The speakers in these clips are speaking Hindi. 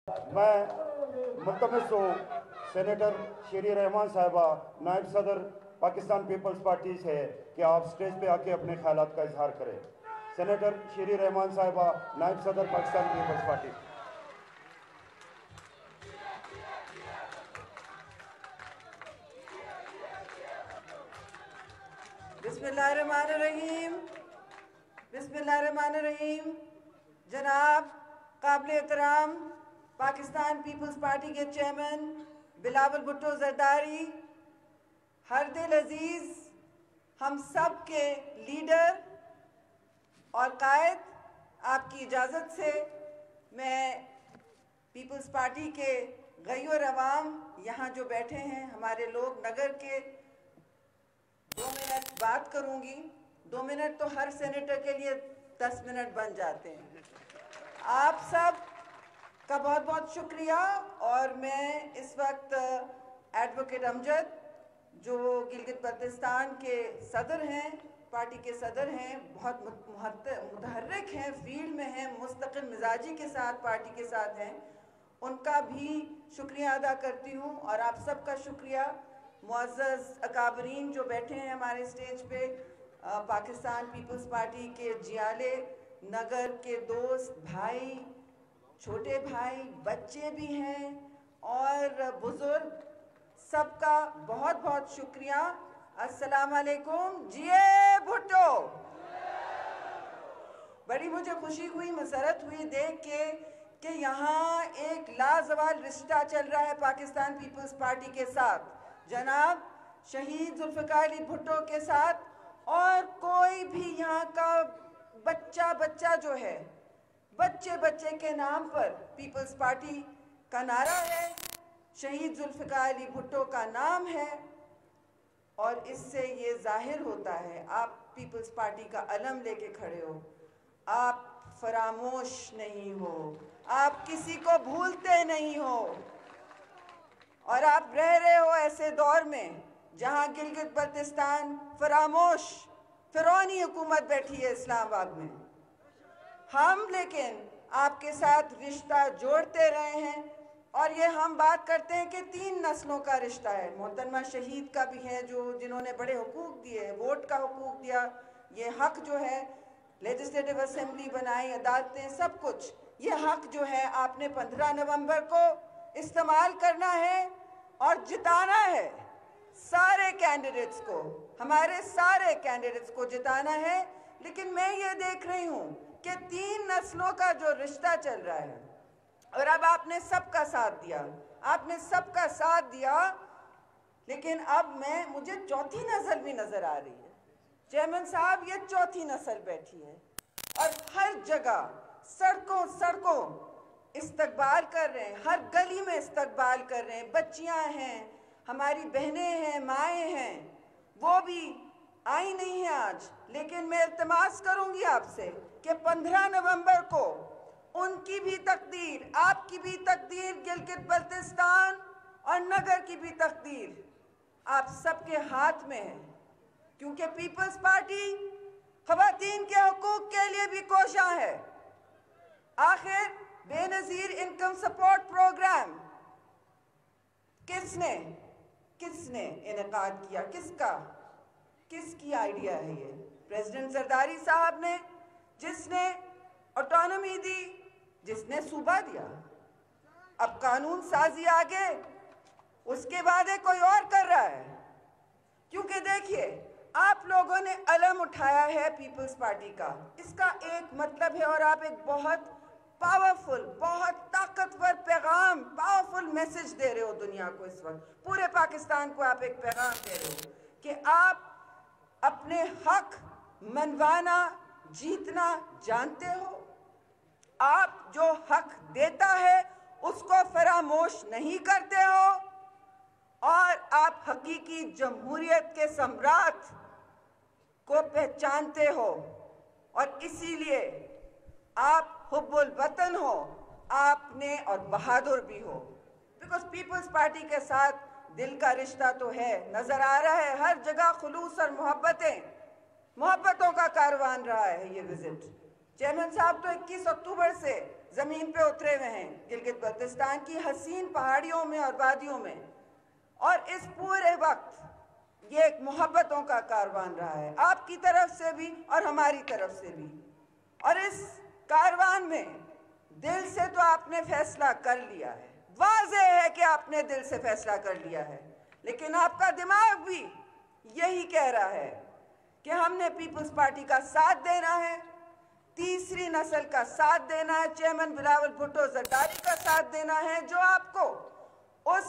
मैं मुल्तमस हूँ सेनेटर शेरी रहमान साहिबा नायब सदर पाकिस्तान पीपल्स पार्टी से कि आप स्टेज पे आके अपने ख्यालात का इजहार करें। सेनेटर शेरी रहमान साहिबा नायब सदर पाकिस्तान पीपल्स पार्टी। बिस्मिल्लाहिर्रहमानिर्रहीम। बिस्मिल्लाहिर्रहमानिर्रहीम। जनाब काबिल एहतराम पाकिस्तान पीपल्स पार्टी के चेयरमैन बिलावल भुट्टो जरदारी, हरदिल अजीज़, हम सब के लीडर और कायद, आपकी इजाज़त से मैं पीपल्स पार्टी के गैर अवाम यहाँ जो बैठे हैं हमारे लोग नगर के 2 मिनट बात करूँगी। 2 मिनट तो हर सेनेटर के लिए 10 मिनट बन जाते हैं। आप सब का बहुत बहुत शुक्रिया। और मैं इस वक्त एडवोकेट अमजद जो गिलगित बल्तिस्तान के सदर हैं, पार्टी के सदर हैं, बहुत मुतहर्रिक हैं, फील्ड में हैं, मुस्तकिल मिजाजी के साथ पार्टी के साथ हैं, उनका भी शुक्रिया अदा करती हूँ। और आप सबका शुक्रिया मुअज़्ज़ज़ अकाबरीन जो बैठे हैं हमारे स्टेज पे, पाकिस्तान पीपल्स पार्टी के जियाले नगर के दोस्त भाई, छोटे भाई, बच्चे भी हैं और बुजुर्ग, सबका बहुत बहुत शुक्रिया। अस्सलाम वालेकुम। जिए भुट्टो। बड़ी मुझे खुशी हुई, मसरत हुई देख के कि यहाँ एक लाजवाल रिश्ता चल रहा है पाकिस्तान पीपल्स पार्टी के साथ, जनाब शहीद जुल्फ़िकार अली भुट्टो के साथ। और कोई भी यहाँ का बच्चा जो है, बच्चे के नाम पर पीपल्स पार्टी का नारा है, शहीद जुल्फ़िकार अली भुट्टो का नाम है। और इससे ये जाहिर होता है आप पीपल्स पार्टी का अलम लेके खड़े हो, आप फरामोश नहीं हो, आप किसी को भूलते नहीं हो। और आप रह रहे हो ऐसे दौर में जहां गिलगित बल्तिस्तान फरामोश फिरौनी हुकूमत बैठी है इस्लामाबाद में। हम लेकिन आपके साथ रिश्ता जोड़ते रहे हैं। और ये हम बात करते हैं कि 3 नस्लों का रिश्ता है। मोहतरमा शहीद का भी है, जो जिन्होंने बड़े हुकूक दिए, वोट का हुकूक दिया, ये हक जो है, लेजिस्लेटिव असेंबली बनाई, अदालतें, सब कुछ, ये हक जो है आपने 15 नवंबर को इस्तेमाल करना है और जिताना है। सारे कैंडिडेट्स को, हमारे सारे कैंडिडेट्स को जिताना है। लेकिन मैं ये देख रही हूँ कि 3 नस्लों का जो रिश्ता चल रहा है, और अब आपने सबका साथ दिया, आपने सबका साथ दिया, लेकिन अब मुझे चौथी नस्ल भी नजर आ रही है। चेयरमैन साहब, ये चौथी नस्ल बैठी है और हर जगह सड़कों इस्तकबाल कर रहे हैं, हर गली में इस्तकबाल कर रहे हैं। बच्चियां हैं, हमारी बहनें हैं, माएँ हैं, वो भी आई नहीं है आज। लेकिन मैं इल्तिमास करूंगी आपसे कि 15 नवंबर को उनकी भी तकदीर, आपकी भी तकदीर, गिलगित बल्तिस्तान और नगर की भी तकदीर आप सबके हाथ में है। क्योंकि पीपल्स पार्टी खवातीन के हुकूक के लिए भी कोशां है। आखिर बेनजीर इनकम सपोर्ट प्रोग्राम किसने इनेकाद किया? किसकी आइडिया है ये? प्रेसिडेंट जरदारी साहब ने, जिसने ऑटोनॉमी दी, जिसने सूबा दिया। अब कानून साजी आगे, उसके वादे कोई और कर रहा है। क्योंकि देखिए, आप लोगों ने अलम उठाया है पीपल्स पार्टी का, इसका एक मतलब है, और आप एक बहुत पावरफुल, बहुत ताकतवर पैगाम, पावरफुल मैसेज दे रहे हो दुनिया को। इस वक्त पूरे पाकिस्तान को आप एक पैगाम दे रहे हो कि आप अपने हक मनवाना, जीतना जानते हो। आप जो हक देता है उसको फरामोश नहीं करते हो, और आप हकीकी जमहूरियत के सम्राट को पहचानते हो। और इसीलिए आप हुब्बुल वतन हो आपने, और बहादुर भी हो। बिकॉज पीपल्स पार्टी के साथ दिल का रिश्ता तो है, नजर आ रहा है हर जगह खुलूस और मोहब्बतों का कारवान रहा है ये विजिट। चेयरमैन साहब तो 21 अक्टूबर से जमीन पे उतरे हुए हैं गिलगित बल्तिस्तान की हसीन पहाड़ियों में और वादियों में। और इस पूरे वक्त ये एक मोहब्बतों का कारवान रहा है, आपकी तरफ से भी और हमारी तरफ से भी। और इस कारवान में दिल से तो आपने फैसला कर लिया है, वाज़ेह है कि आपने दिल से फैसला कर लिया है, लेकिन आपका दिमाग भी यही कह रहा है कि हमने पीपल्स पार्टी का साथ देना है, तीसरी नस्ल का साथ देना है, चेयरमैन बिलावल भुट्टो जरदारी का साथ देना है, जो आपको उस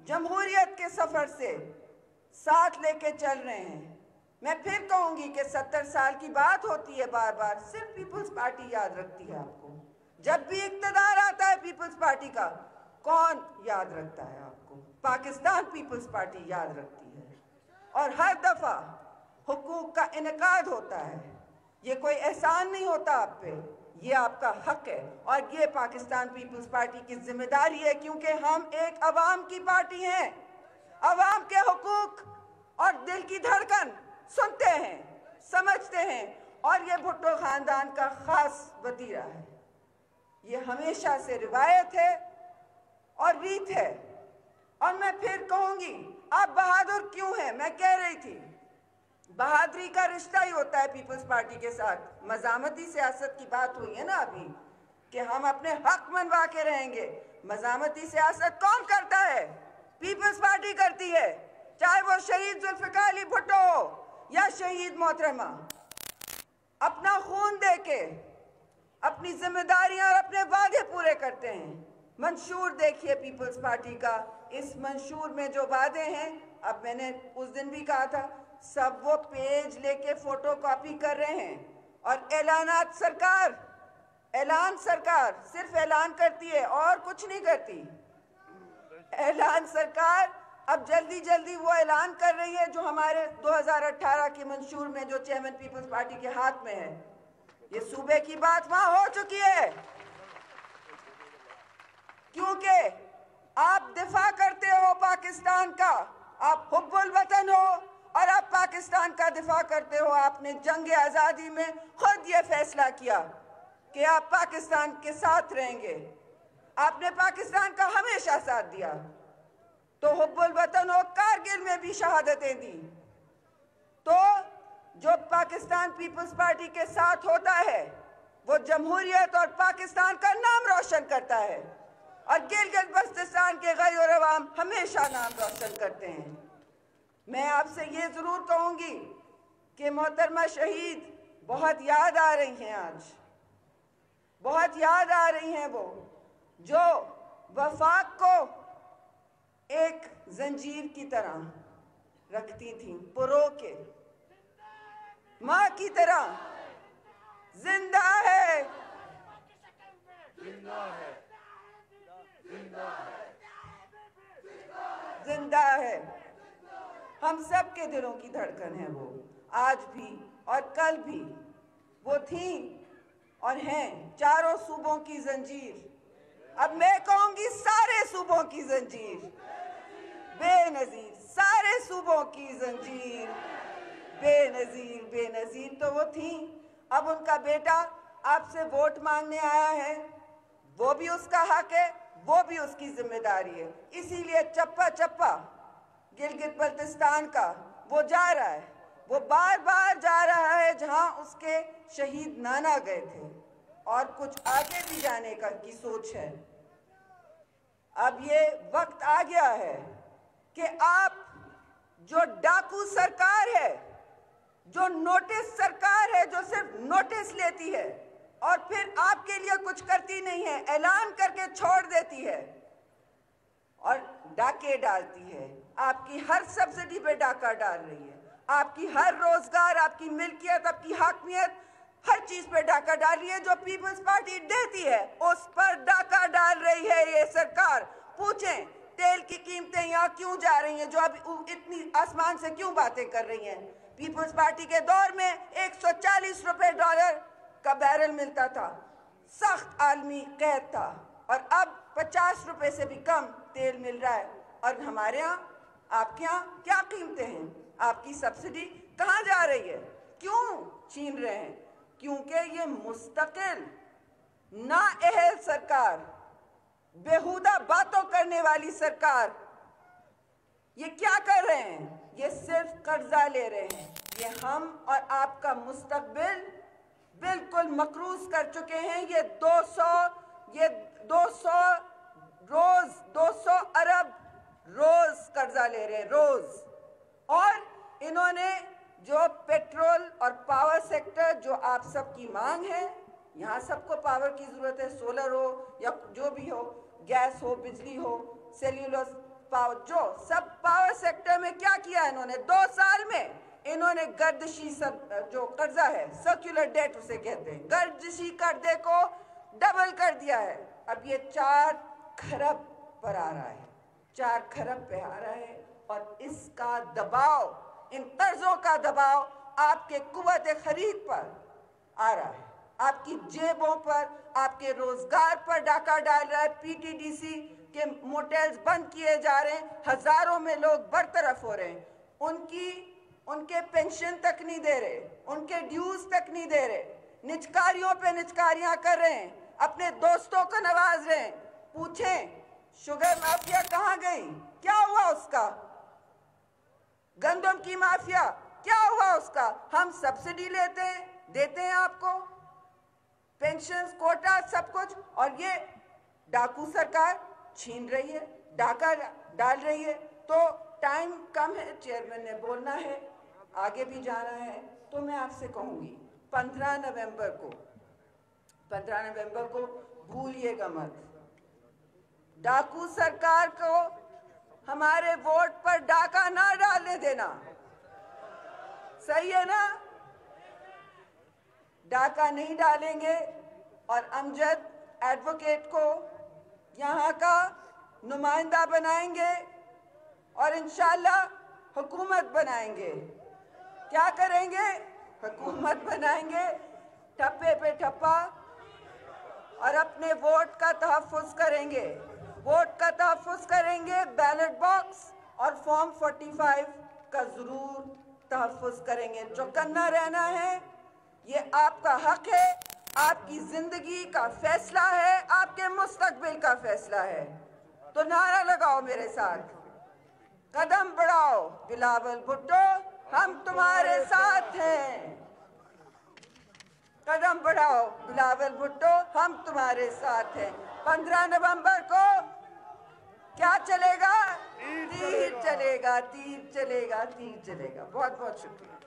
जमहूरियत के सफर से साथ लेके चल रहे हैं। मैं फिर कहूंगी कि 70 साल की बात होती है, बार बार सिर्फ पीपल्स पार्टी याद रखती है आपको। जब भी इक़्तिदार आता है पीपल्स पार्टी का, कौन याद रखता है आपको? पाकिस्तान पीपल्स पार्टी याद रखती है। और हर दफा हुकूक का इनकाद होता है, ये कोई एहसान नहीं होता आप पे, ये आपका हक है और ये पाकिस्तान पीपल्स पार्टी की जिम्मेदारी है, क्योंकि हम एक अवाम की पार्टी हैं, अवाम के हुकूक और दिल की धड़कन सुनते हैं, समझते हैं। और ये भुट्टो खानदान का खास वतीरा है, ये हमेशा से रिवायत है और रीत है। और मैं फिर कहूंगी, आप बहादुर क्यों हैं? मैं कह रही थी बहादुरी का रिश्ता ही होता है पीपल्स पार्टी के साथ। मजामती सियासत की बात हुई है ना अभी, कि हम अपने हक मनवा के रहेंगे। मजामती सियासत कौन करता है? पीपल्स पार्टी करती है, चाहे वो शहीद जुल्फ़िकार अली भुट्टो हो या शहीद मोहतरमा। अपना खून दे के अपनी जिम्मेदारियां और अपने वादे पूरे करते हैं। मंशूर देखिए पीपल्स पार्टी का, इस मंशूर में जो वादे हैं, अब मैंने उस दिन भी कहा था, सब वो पेज लेके फोटो कॉपी कर रहे हैं। और ऐलानात सरकार, ऐलान सरकार सिर्फ ऐलान करती है और कुछ नहीं करती। ऐलान सरकार अब जल्दी जल्दी वो ऐलान कर रही है जो हमारे 2018 के मंशूर में, जो चेयरमैन पीपल्स पार्टी के हाथ में है। ये सूबे की बात वहां हो चुकी है, क्योंकि आप दिफा करते हो पाकिस्तान का, आप हुब्बुल वतन हो और आप पाकिस्तान का दिफा करते हो। आपने जंग आज़ादी में खुद ये फैसला किया कि आप पाकिस्तान के साथ रहेंगे, आपने पाकिस्तान का हमेशा साथ दिया। तो हुब्बुल वतन हो, कारगिल में भी शहादतें दी। तो जो पाकिस्तान पीपल्स पार्टी के साथ होता है वो जमहूरियत और पाकिस्तान का नाम रोशन करता है, और गिलगित बल्तिस्तान के गैर अवाम हमेशा नाम रोशन करते हैं। मैं आपसे ये जरूर कहूंगी कि मोहतरमा शहीद बहुत याद आ रही हैं, आज बहुत याद आ रही हैं, वो जो वफाक को एक जंजीर की तरह रखती थी, पुरो के, माँ की तरह। जिंदा है, जिंदा है, हम सब के दिलों की धड़कन है वो, आज भी और कल भी। वो थी और हैं चारों सूबों की जंजीर। अब मैं कहूंगी सारे सूबों की जंजीर बेनजीर, सारे सूबों की जंजीर बेनजीर, बेनजीर तो वो थी। अब उनका बेटा आपसे वोट मांगने आया है, वो भी उसका हक है, वो भी उसकी जिम्मेदारी है। इसीलिए चप्पा चप्पा गिलगित बल्तिस्तान का वो जा रहा है, वो बार बार जा रहा है जहां उसके शहीद नाना गए थे, और कुछ आगे भी जाने की सोच है। अब ये वक्त आ गया है कि आप, जो डाकू सरकार है, जो नोटिस सरकार है, जो सिर्फ नोटिस लेती है और फिर आपके लिए कुछ करती नहीं है, ऐलान करके छोड़ देती है और डाके डालती है, आपकी हर सब्सिडी पे डाका डाल रही है, आपकी हर रोजगार, आपकी मिल्कियत, आपकी हाकमियत, हर चीज पे डाका डाल रही है। जो पीपल्स पार्टी देती है उस पर डाका डाल रही है ये सरकार। पूछें तेल की कीमतें यहाँ क्यों जा रही हैं, जो अब इतनी आसमान से क्यों बातें कर रही हैं? पीपल्स पार्टी के दौर में 140 रुपए डॉलर का बैरल मिलता था, सख्त आलमी कैद था, और अब 50 रुपए से भी कम तेल मिल रहा है। और हमारे यहाँ, आपके यहाँ क्या कीमतें हैं? आपकी सब्सिडी कहाँ जा रही है? क्यों छीन रहे हैं? क्योंकि ये मुस्तकिल नाअहल सरकार, बेहुदा बातों करने वाली सरकार, ये क्या कर रहे हैं? ये सिर्फ कर्जा ले रहे हैं। ये हम और आपका मुस्तकबिल बिल्कुल मकरूज कर चुके हैं। ये 200 अरब रोज कर्जा ले रहे हैं, रोज। और इन्होंने जो पेट्रोल और पावर सेक्टर, जो आप सबकी मांग है, यहाँ सबको पावर की जरूरत है, सोलर हो या जो भी हो, गैस हो, बिजली हो, सेल्यूलर पावर, जो सब पावर सेक्टर में क्या किया इन्होंने 2 साल में? इन्होंने गर्दिशी जो कर्जा है, सर्कुलर डेट उसे कहते हैं, गर्दिशी कर्जे को डबल कर दिया है। अब ये 4 खरब पर आ रहा है, 4 खरब पे आ रहा है। और इसका दबाव, इन कर्जों का दबाव आपके कुव्वत खरीद पर आ रहा है, आपकी जेबों पर, आपके रोजगार पर डाका डाल रहा है। पीटीडीसी के मोटेल्स बंद किए जा रहे हैं, हजारों में लोग बरतरफ हो रहे हैं, उनके पेंशन तक नहीं दे रहे, उनके ड्यूज तक नहीं दे रहे, निचकारियों पे निचकारियां कर रहे हैं, अपने दोस्तों को नवाज रहे हैं। पूछें शुगर माफिया कहाँ गई? क्या हुआ उसका? गंदम की माफिया क्या हुआ उसका? हम सब्सिडी लेते हैं, देते हैं आपको, पेंशन, कोटा, सब कुछ, और ये डाकू सरकार छीन रही है, डाका डाल रही है। तो टाइम कम है, चेयरमैन ने बोलना है, आगे भी जाना है, तो मैं आपसे कहूंगी 15 नवंबर को भूलिएगा मत। डाकू सरकार को हमारे वोट पर डाका ना डालने देना, सही है ना? डाका नहीं डालेंगे और अमजद एडवोकेट को यहाँ का नुमाइंदा बनाएंगे और इंशाल्लाह हुकूमत बनाएंगे। क्या करेंगे? हुकूमत बनाएंगे, ठप्पे पे ठप्पा, और अपने वोट का तहफ़्फ़ुज़ करेंगे, वोट का तहफ़्फ़ुज़ करेंगे। बैलेट बॉक्स और फॉर्म 45 का ज़रूर तहफ़्फ़ुज़ करेंगे। जो करना रहना है, ये आपका हक है, आपकी ज़िंदगी का फैसला है, आपके मुस्तकबिल का फैसला है। तो नारा लगाओ मेरे साथ, कदम बढ़ाओ बिलावल भुट्टो, हम तुम्हारे साथ हैं। कदम बढ़ाओ बिलावल भुट्टो, हम तुम्हारे साथ हैं। 15 नवंबर को क्या चलेगा? तीर चलेगा, तीर चलेगा, तीर चलेगा। बहुत बहुत शुक्रिया।